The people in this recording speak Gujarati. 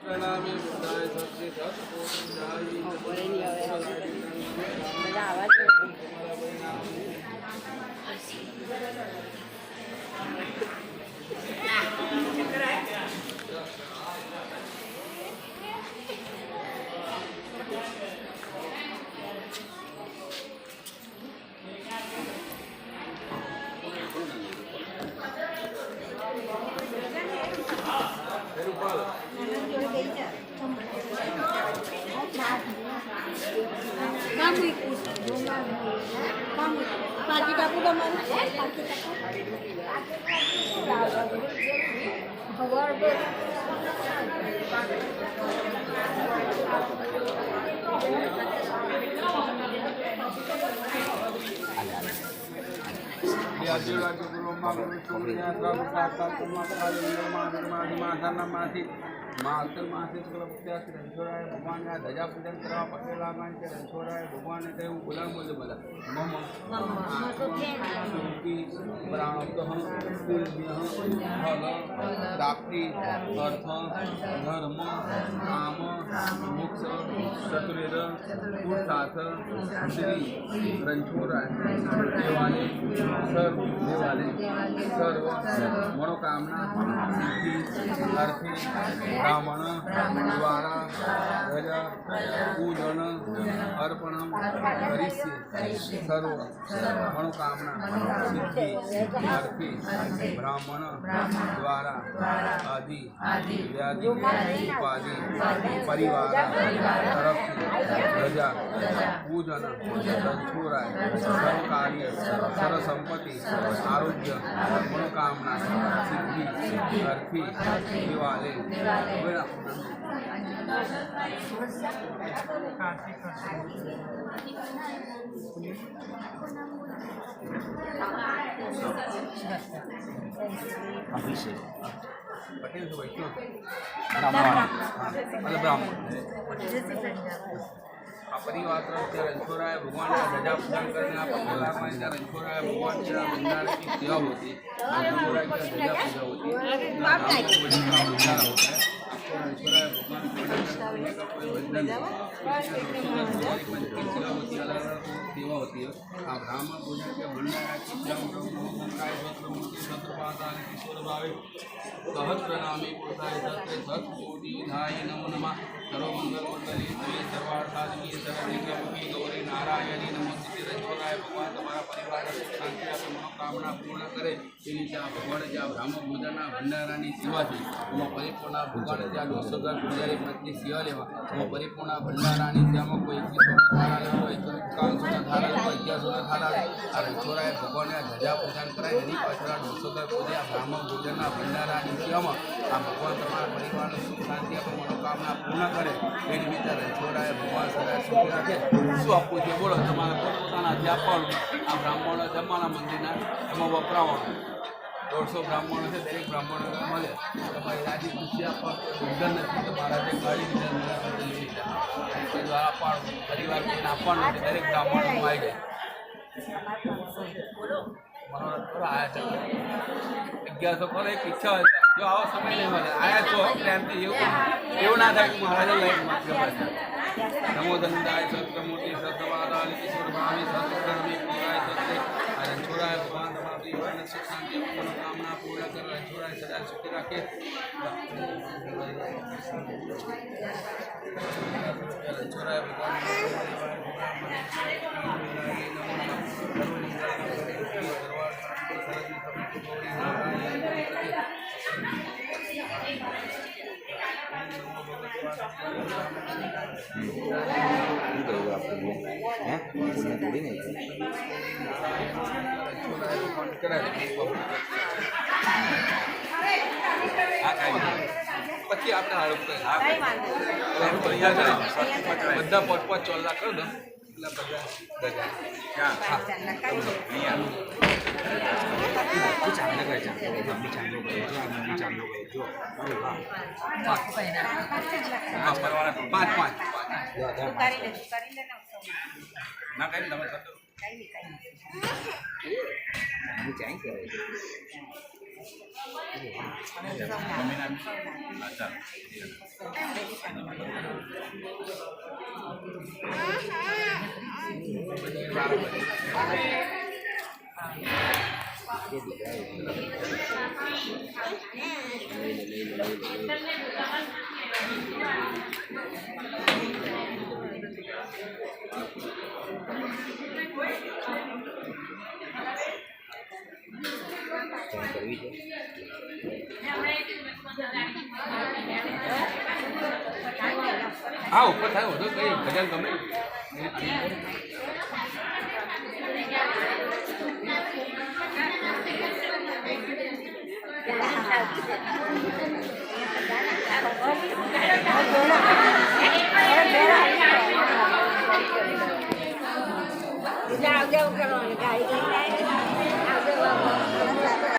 પ્રણામે બુદ્ધાય સત્ય સત્પોષાય બધા આવા જ પાકી ટાપુ તમારું ભગવાન ધજા પૂજન કરવા પટેલા રણછોડરાય ભગવાને કહ્યું બોલા બોલે બોલા મમ પ્રાપ્તિ અર્થ ધર્મ કામ મોક્ષ ચતુર્વેદ પુરુષાર્થ શ્રી રણછોડરાય દેવાલે સર્વ દેવાલે સર્વ મનોકામના સિદ્ધિ અર્થે બ્રાહ્મણ દ્વારા ધજા પૂજન અર્પણ કરીષ્યે સર્વ મનોકામના સિદ્ધિ અર્થે બ્રાહ્મણ દ્વારા આદિ વ્યાધિ ઉપાધિ પરિવાર તરફથી ધજા પૂજન રણછોડરાય સર્વકાર્ય સર્વસંપત્તિ આરોગ્ય મનોકામના સિદ્ધિ અર્થી દિવાલે અભિષેક પટેલ તો વૈષ્ણવ બ્રાહ્મણ આ પરિવાર તરફથી રણછોડરાય ભગવાનના ધજા પૂજન કરીને આ પટેલામાં ત્યાં રણછોડરાય ભગવાન ત્યાં ભંડારાની સેવા હોતી રણછોડરાય ત્યાં ધજા પૂજા હોતી भंडारा होता है आपको रणछोडराय भगवान कोई बंधन होती अलग अलग सेवा होती है आप ब्राह्मण पूजन के भंडारा की किशोर भावे सहस्र नामी पुरुषाय सत्य सत्कोटि विधाय नमो नमः सर्वमंगल मंगली श्री सर्वार्थादिकी सर्वलिंगमुखी गौरी नारायणी नमोस्तुते रणछोडराय भगवान तुम्हारा परिवार सुख शांति आपकी मनोकामना पूर्ण करे तेनी ज्યાં ભગવાન જ્યાં બ્રાહ્મણ ભોજનના ભંડારાની સેવા છે એમાં પરિપૂર્ણ ભગવાન જ્યાં 210 પૂજારી પત્ની સેવા લેવા એમાં પરિપૂર્ણ ભંડારાની સેવામાં કોઈ 21 થાળા લેવો હોય તો 51 થાળા લેવો 1100 થાળા આ રણછોડરાય ભગવાનને ધજા પૂજન કરાય એની પાછળ 210 પૂજા બ્રાહ્મણ ભોજનના ભંડારાની સેવામાં આ ભગવાન તમારા પરિવારનું સુખ શાંતિ આપણી મનોકામના પૂર્ણ કરે એ નિમિત્તે રણછોડરાય ભગવાન સદા સુખી રાખે શું આપવું છે બોલો તમારા પોતાનાથી આપવાનું આ બ્રાહ્મણો જમવાના મંદિરના એમાં વપરાવાનું 150 બ્રાહ્મણો છે દરેક બ્રાહ્મણો મળે તમારી રાજી ખુશી આપવા બંધન નથી તમારા જે કાળી રીતે દ્વારા આપવાનું પરિવાર કોઈને આપવાનું છે દરેક બ્રાહ્મણો આવી જાય મનોરથ કરો આયા છે 1100 કરો એક ઈચ્છા હોય જો આવો સમય નહીં મળે આયા છો પ્રેમથી એવું ના થાય કે મહારાજા લઈ નમો દંડાય સત્યમૂર્તિ સત્યવાદાય કિશોર ભાવી સત્યનામી પુરાય સત્ય રણછોડરાય ભગવાન તમારા પરિવારને સુખ શાંતિ મનોકામના પૂર્ણ કરે રણછોડરાય સદા સુખી રાખે રણછોડરાય ભગવાન थोड़ी नहीं પછી આપણે હારું બધા 5-5 ચોલ્લા કરો ને એટલે બધા ના કઈ તમે ફોન કરવી છે. હા ઉપર થાય વધુ કઈ ભજન ગમે જોડા